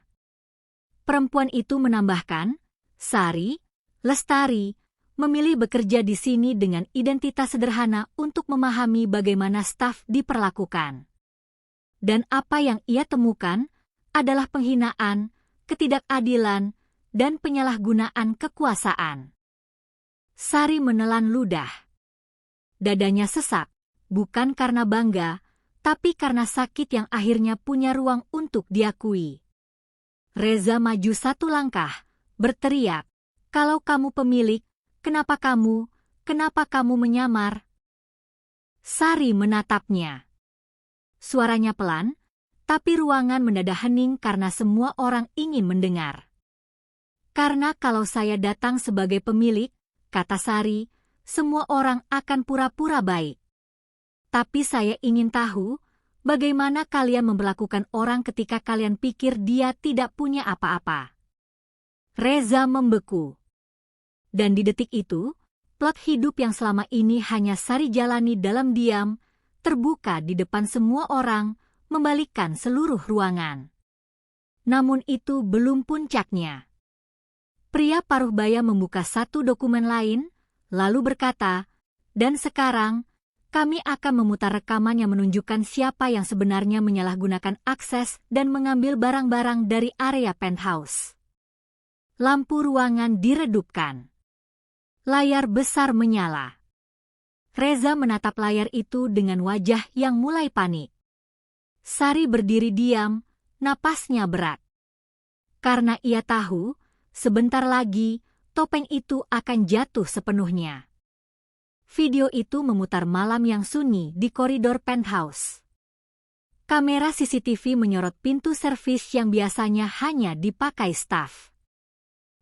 Perempuan itu menambahkan, "Sari, Lestari, memilih bekerja di sini dengan identitas sederhana untuk memahami bagaimana staf diperlakukan. Dan apa yang ia temukan adalah penghinaan, ketidakadilan, dan penyalahgunaan kekuasaan. Sari menelan ludah. Dadanya sesak, bukan karena bangga, tapi karena sakit yang akhirnya punya ruang untuk diakui. Reza maju satu langkah, berteriak, "Kalau kamu pemilik, kenapa kamu menyamar?" Sari menatapnya. Suaranya pelan, tapi ruangan mendadak hening karena semua orang ingin mendengar. "Karena kalau saya datang sebagai pemilik," kata Sari, "semua orang akan pura-pura baik. Tapi saya ingin tahu, bagaimana kalian memperlakukan orang ketika kalian pikir dia tidak punya apa-apa." Reza membeku. Dan di detik itu, plot hidup yang selama ini hanya Sari jalani dalam diam, terbuka di depan semua orang, membalikkan seluruh ruangan. Namun itu belum puncaknya. Pria paruh baya membuka satu dokumen lain, lalu berkata, "Dan sekarang, kami akan memutar rekaman yang menunjukkan siapa yang sebenarnya menyalahgunakan akses dan mengambil barang-barang dari area penthouse." Lampu ruangan diredupkan. Layar besar menyala. Reza menatap layar itu dengan wajah yang mulai panik. Sari berdiri diam, napasnya berat. Karena ia tahu, sebentar lagi, topeng itu akan jatuh sepenuhnya. Video itu memutar malam yang sunyi di koridor penthouse. Kamera CCTV menyorot pintu servis yang biasanya hanya dipakai staf.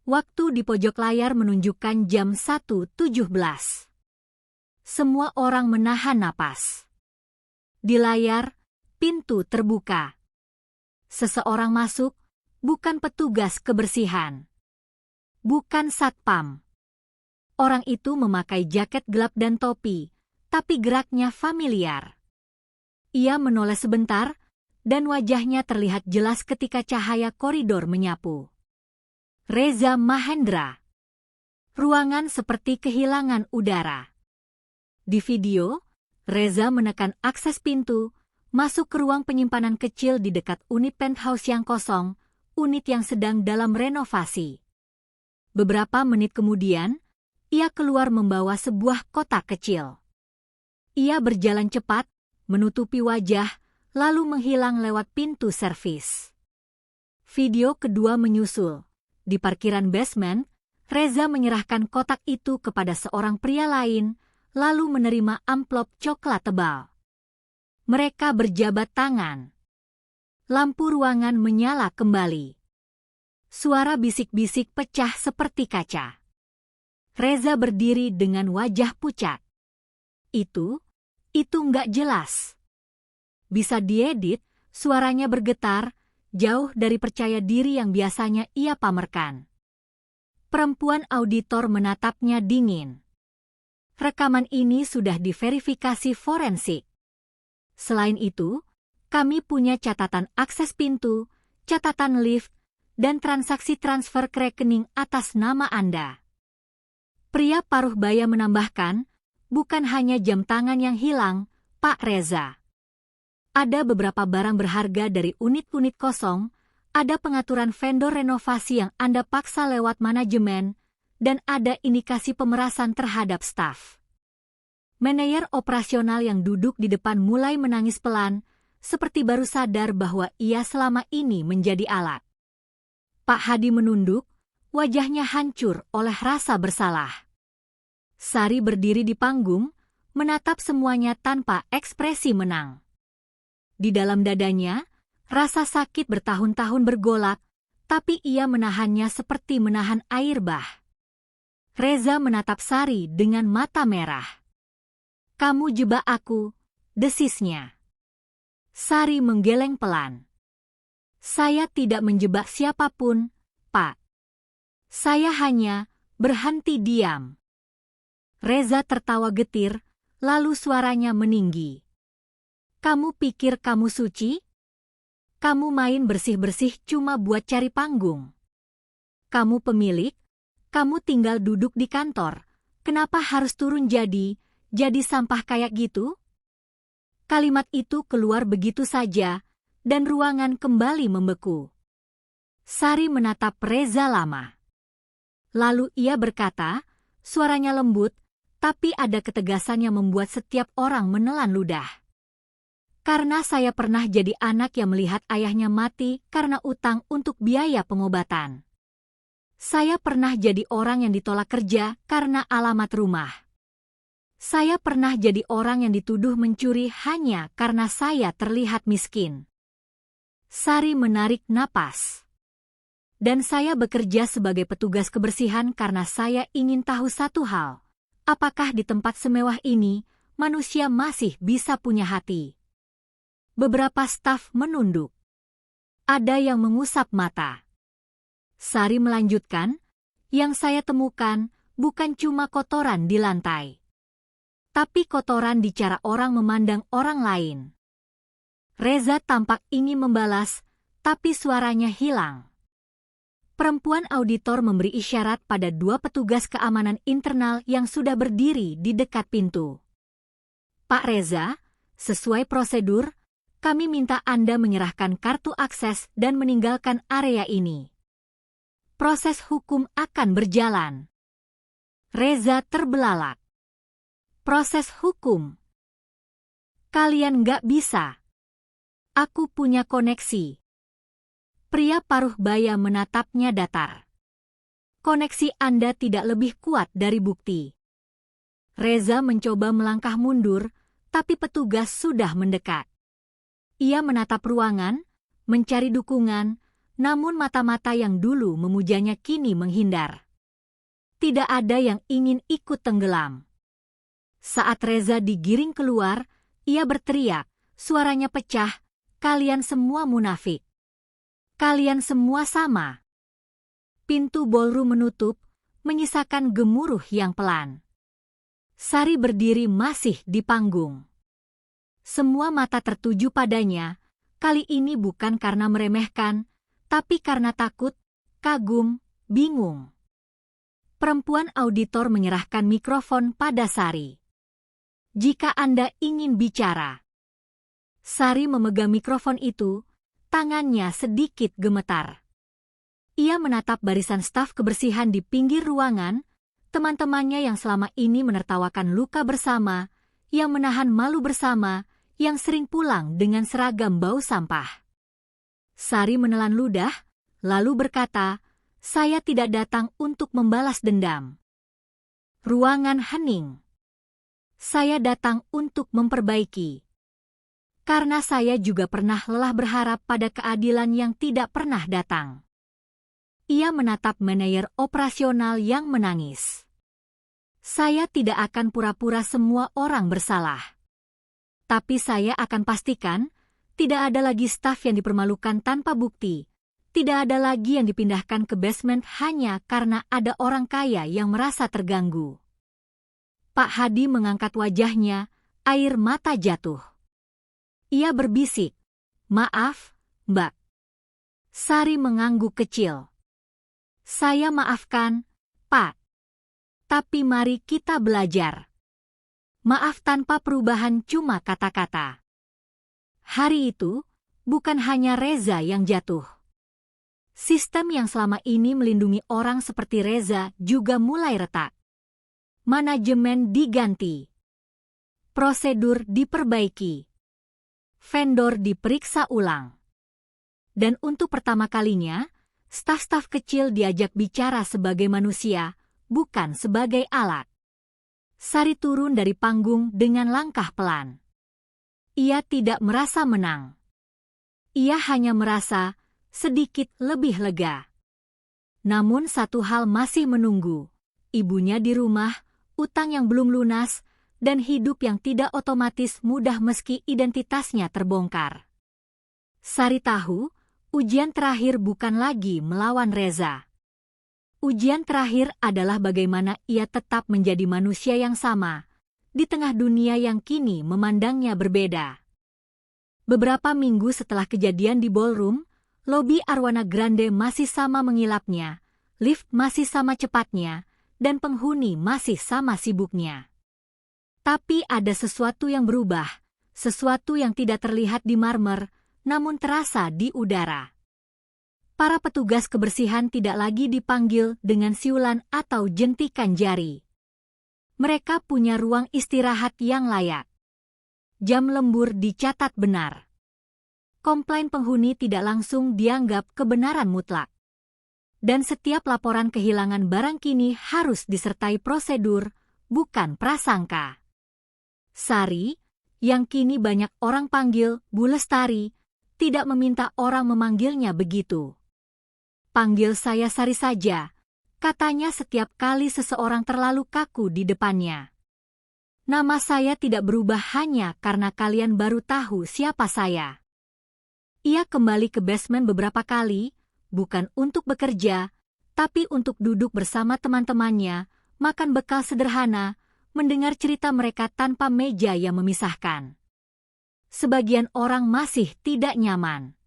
Waktu di pojok layar menunjukkan jam 1.17. Semua orang menahan napas. Di layar, pintu terbuka. Seseorang masuk, bukan petugas kebersihan. Bukan satpam. Orang itu memakai jaket gelap dan topi, tapi geraknya familiar. Ia menoleh sebentar, dan wajahnya terlihat jelas ketika cahaya koridor menyapu. Reza Mahendra. Ruangan seperti kehilangan udara. Di video, Reza menekan akses pintu, masuk ke ruang penyimpanan kecil di dekat unit penthouse yang kosong, unit yang sedang dalam renovasi. Beberapa menit kemudian, ia keluar membawa sebuah kotak kecil. Ia berjalan cepat, menutupi wajah, lalu menghilang lewat pintu servis. Video kedua menyusul. Di parkiran basement, Reza menyerahkan kotak itu kepada seorang pria lain, lalu menerima amplop coklat tebal. Mereka berjabat tangan. Lampu ruangan menyala kembali. Suara bisik-bisik pecah seperti kaca. Reza berdiri dengan wajah pucat. Itu nggak jelas. Bisa diedit, suaranya bergetar, jauh dari percaya diri yang biasanya ia pamerkan. Perempuan auditor menatapnya dingin. Rekaman ini sudah diverifikasi forensik. Selain itu, kami punya catatan akses pintu, catatan lift, dan transaksi transfer ke rekening atas nama Anda. Pria paruh baya menambahkan, bukan hanya jam tangan yang hilang, Pak Reza. Ada beberapa barang berharga dari unit-unit kosong, ada pengaturan vendor renovasi yang Anda paksa lewat manajemen, dan ada indikasi pemerasan terhadap staf. Manajer operasional yang duduk di depan mulai menangis pelan, seperti baru sadar bahwa ia selama ini menjadi alat. Pak Hadi menunduk, wajahnya hancur oleh rasa bersalah. Sari berdiri di panggung, menatap semuanya tanpa ekspresi menang. Di dalam dadanya, rasa sakit bertahun-tahun bergolak, tapi ia menahannya seperti menahan air bah. Reza menatap Sari dengan mata merah. Kamu jebak aku, desisnya. Sari menggeleng pelan. Saya tidak menjebak siapapun, Pak. Saya hanya berhenti diam. Reza tertawa getir, lalu suaranya meninggi. Kamu pikir kamu suci? Kamu main bersih-bersih cuma buat cari panggung. Kamu pemilik, kamu tinggal duduk di kantor, Kenapa harus turun jadi sampah kayak gitu? Kalimat itu keluar begitu saja, dan ruangan kembali membeku. Sari menatap Reza lama. Lalu ia berkata, suaranya lembut, tapi ada ketegasan yang membuat setiap orang menelan ludah. Karena saya pernah jadi anak yang melihat ayahnya mati karena utang untuk biaya pengobatan. Saya pernah jadi orang yang ditolak kerja karena alamat rumah. Saya pernah jadi orang yang dituduh mencuri hanya karena saya terlihat miskin. Sari menarik napas. Dan saya bekerja sebagai petugas kebersihan karena saya ingin tahu satu hal. Apakah di tempat semewah ini, manusia masih bisa punya hati? Beberapa staf menunduk. Ada yang mengusap mata. Sari melanjutkan, yang saya temukan bukan cuma kotoran di lantai. Tapi kotoran di cara orang memandang orang lain. Reza tampak ingin membalas, tapi suaranya hilang. Perempuan auditor memberi isyarat pada dua petugas keamanan internal yang sudah berdiri di dekat pintu. Pak Reza, sesuai prosedur, kami minta Anda menyerahkan kartu akses dan meninggalkan area ini. Proses hukum akan berjalan. Reza terbelalak. Proses hukum. Kalian nggak bisa. Aku punya koneksi. Pria paruh baya menatapnya datar. Koneksi Anda tidak lebih kuat dari bukti. Reza mencoba melangkah mundur, tapi petugas sudah mendekat. Ia menatap ruangan, mencari dukungan, namun mata-mata yang dulu memujanya kini menghindar. Tidak ada yang ingin ikut tenggelam. Saat Reza digiring keluar, ia berteriak, suaranya pecah, kalian semua munafik. Kalian semua sama. Pintu ballroom menutup, menyisakan gemuruh yang pelan. Sari berdiri masih di panggung. Semua mata tertuju padanya, kali ini bukan karena meremehkan, tapi karena takut, kagum, bingung. Perempuan auditor menyerahkan mikrofon pada Sari. Jika Anda ingin bicara. Sari memegang mikrofon itu, tangannya sedikit gemetar. Ia menatap barisan staf kebersihan di pinggir ruangan, teman-temannya yang selama ini menertawakan luka bersama, yang menahan malu bersama, yang sering pulang dengan seragam bau sampah. Sari menelan ludah, lalu berkata, saya tidak datang untuk membalas dendam. Ruangan hening. Saya datang untuk memperbaiki. Karena saya juga pernah lelah berharap pada keadilan yang tidak pernah datang. Ia menatap manajer operasional yang menangis. Saya tidak akan pura-pura semua orang bersalah. Tapi saya akan pastikan, tidak ada lagi staf yang dipermalukan tanpa bukti. Tidak ada lagi yang dipindahkan ke basement hanya karena ada orang kaya yang merasa terganggu. Pak Hadi mengangkat wajahnya, air mata jatuh. Ia berbisik, maaf, Mbak. Sari mengangguk kecil. Saya maafkan, Pak. Tapi mari kita belajar. Maaf tanpa perubahan cuma kata-kata. Hari itu, bukan hanya Reza yang jatuh. Sistem yang selama ini melindungi orang seperti Reza juga mulai retak. Manajemen diganti. Prosedur diperbaiki. Vendor diperiksa ulang. Dan untuk pertama kalinya, staf-staf kecil diajak bicara sebagai manusia, bukan sebagai alat. Sari turun dari panggung dengan langkah pelan. Ia tidak merasa menang. Ia hanya merasa sedikit lebih lega. Namun satu hal masih menunggu. Ibunya di rumah, utang yang belum lunas, dan hidup yang tidak otomatis mudah meski identitasnya terbongkar. Sari tahu, ujian terakhir bukan lagi melawan Reza. Ujian terakhir adalah bagaimana ia tetap menjadi manusia yang sama, di tengah dunia yang kini memandangnya berbeda. Beberapa minggu setelah kejadian di ballroom, lobi Arwana Grande masih sama mengilapnya, lift masih sama cepatnya, dan penghuni masih sama sibuknya. Tapi ada sesuatu yang berubah, sesuatu yang tidak terlihat di marmer, namun terasa di udara. Para petugas kebersihan tidak lagi dipanggil dengan siulan atau jentikan jari. Mereka punya ruang istirahat yang layak. Jam lembur dicatat benar. Komplain penghuni tidak langsung dianggap kebenaran mutlak. Dan setiap laporan kehilangan barang kini harus disertai prosedur, bukan prasangka. Sari, yang kini banyak orang panggil Bu Lestari, tidak meminta orang memanggilnya begitu. "Panggil saya Sari saja," katanya setiap kali seseorang terlalu kaku di depannya. "Nama saya tidak berubah hanya karena kalian baru tahu siapa saya." Ia kembali ke basement beberapa kali, bukan untuk bekerja, tapi untuk duduk bersama teman-temannya, makan bekal sederhana, mendengar cerita mereka tanpa meja yang memisahkan. Sebagian orang masih tidak nyaman.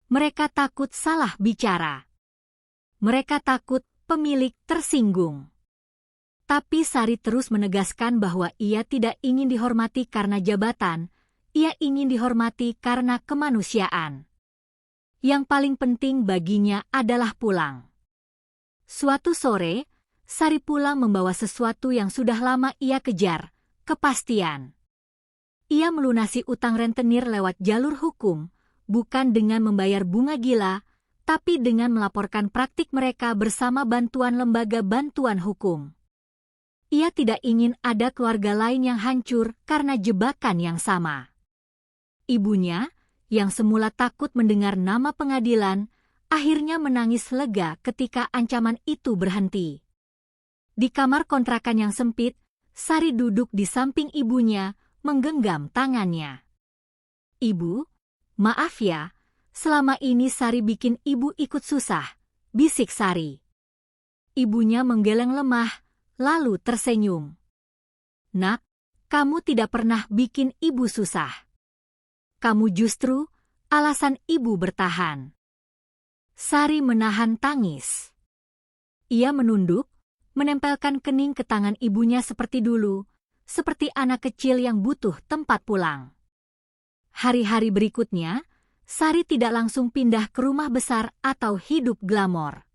Mereka takut salah bicara. Mereka takut pemilik tersinggung. Tapi Sari terus menegaskan bahwa ia tidak ingin dihormati karena jabatan, ia ingin dihormati karena kemanusiaan. Yang paling penting baginya adalah pulang. Suatu sore, Sari pulang membawa sesuatu yang sudah lama ia kejar, kepastian. Ia melunasi utang rentenir lewat jalur hukum, bukan dengan membayar bunga gila, tapi dengan melaporkan praktik mereka bersama bantuan lembaga bantuan hukum. Ia tidak ingin ada keluarga lain yang hancur karena jebakan yang sama. Ibunya, yang semula takut mendengar nama pengadilan, akhirnya menangis lega ketika ancaman itu berhenti. Di kamar kontrakan yang sempit, Sari duduk di samping ibunya, menggenggam tangannya. "Ibu, maaf ya, selama ini Sari bikin ibu ikut susah," bisik Sari. Ibunya menggeleng lemah, lalu tersenyum. "Nak, kamu tidak pernah bikin ibu susah. Kamu justru alasan ibu bertahan." Sari menahan tangis. Ia menunduk, menempelkan kening ke tangan ibunya seperti dulu, seperti anak kecil yang butuh tempat pulang. Hari-hari berikutnya, Sari tidak langsung pindah ke rumah besar atau hidup glamor.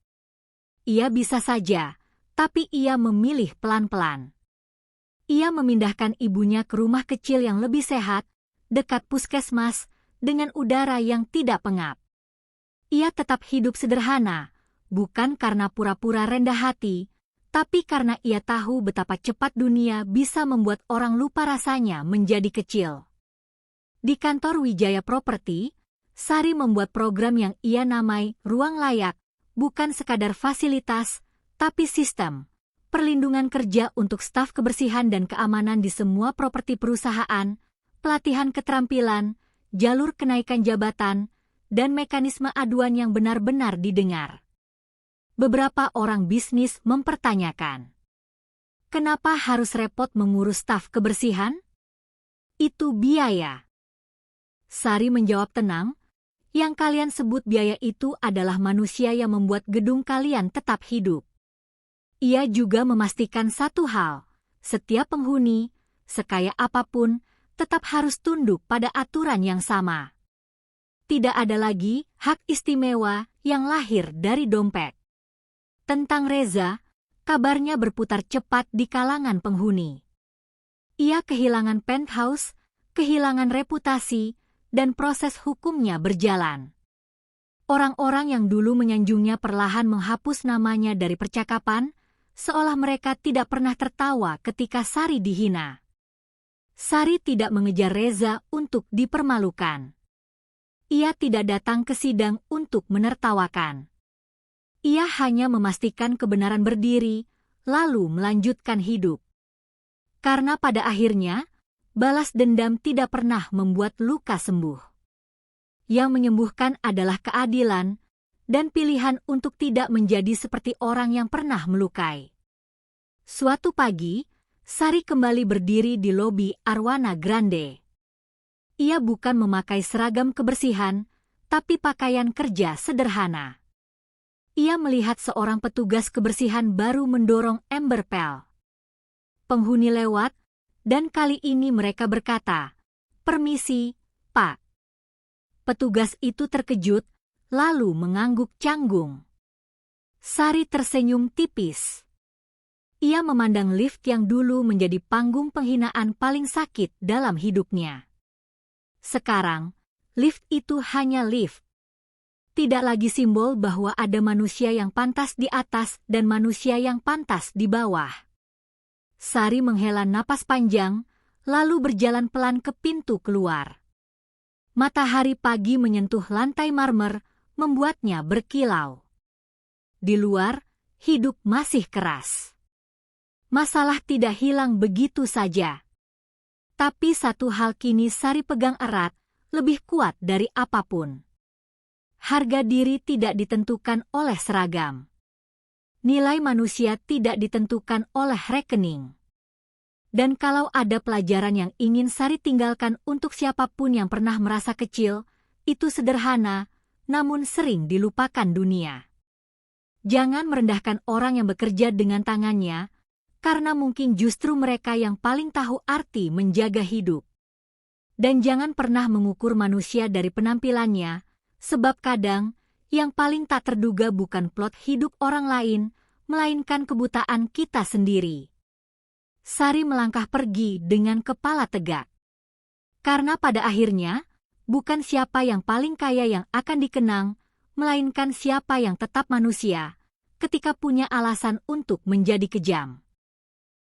Ia bisa saja, tapi ia memilih pelan-pelan. Ia memindahkan ibunya ke rumah kecil yang lebih sehat, dekat puskesmas, dengan udara yang tidak pengap. Ia tetap hidup sederhana, bukan karena pura-pura rendah hati, tapi karena ia tahu betapa cepat dunia bisa membuat orang lupa rasanya menjadi kecil. Di kantor Wijaya Property, Sari membuat program yang ia namai Ruang Layak, bukan sekadar fasilitas, tapi sistem, perlindungan kerja untuk staf kebersihan dan keamanan di semua properti perusahaan, pelatihan keterampilan, jalur kenaikan jabatan, dan mekanisme aduan yang benar-benar didengar. Beberapa orang bisnis mempertanyakan, kenapa harus repot mengurus staf kebersihan? Itu biaya. Sari menjawab tenang, yang kalian sebut biaya itu adalah manusia yang membuat gedung kalian tetap hidup. Ia juga memastikan satu hal, setiap penghuni, sekaya apapun, tetap harus tunduk pada aturan yang sama. Tidak ada lagi hak istimewa yang lahir dari dompet. Tentang Reza, kabarnya berputar cepat di kalangan penghuni. Ia kehilangan penthouse, kehilangan reputasi, dan proses hukumnya berjalan. Orang-orang yang dulu menyanjungnya perlahan menghapus namanya dari percakapan, seolah mereka tidak pernah tertawa ketika Sari dihina. Sari tidak mengejar Reza untuk dipermalukan. Ia tidak datang ke sidang untuk menertawakan. Ia hanya memastikan kebenaran berdiri, lalu melanjutkan hidup. Karena pada akhirnya, balas dendam tidak pernah membuat luka sembuh. Yang menyembuhkan adalah keadilan, dan pilihan untuk tidak menjadi seperti orang yang pernah melukai. Suatu pagi, Sari kembali berdiri di lobi Arwana Grande. Ia bukan memakai seragam kebersihan, tapi pakaian kerja sederhana. ia melihat seorang petugas kebersihan baru mendorong ember pel. Penghuni lewat, dan kali ini mereka berkata, "Permisi, Pak." Petugas itu terkejut, lalu mengangguk canggung. Sari tersenyum tipis. Ia memandang lift yang dulu menjadi panggung penghinaan paling sakit dalam hidupnya. Sekarang, lift itu hanya lift. Tidak lagi simbol bahwa ada manusia yang pantas di atas dan manusia yang pantas di bawah. Sari menghela napas panjang, lalu berjalan pelan ke pintu keluar. Matahari pagi menyentuh lantai marmer, membuatnya berkilau. Di luar, hidup masih keras. Masalah tidak hilang begitu saja. Tapi satu hal kini Sari pegang erat, lebih kuat dari apapun. Harga diri tidak ditentukan oleh seragam. Nilai manusia tidak ditentukan oleh rekening. Dan kalau ada pelajaran yang ingin Sari tinggalkan untuk siapapun yang pernah merasa kecil, itu sederhana, namun sering dilupakan dunia. Jangan merendahkan orang yang bekerja dengan tangannya, karena mungkin justru mereka yang paling tahu arti menjaga hidup. Dan jangan pernah mengukur manusia dari penampilannya, sebab kadang yang paling tak terduga bukan plot hidup orang lain, melainkan kebutaan kita sendiri. Sari melangkah pergi dengan kepala tegak. Karena pada akhirnya, bukan siapa yang paling kaya yang akan dikenang, melainkan siapa yang tetap manusia, ketika punya alasan untuk menjadi kejam.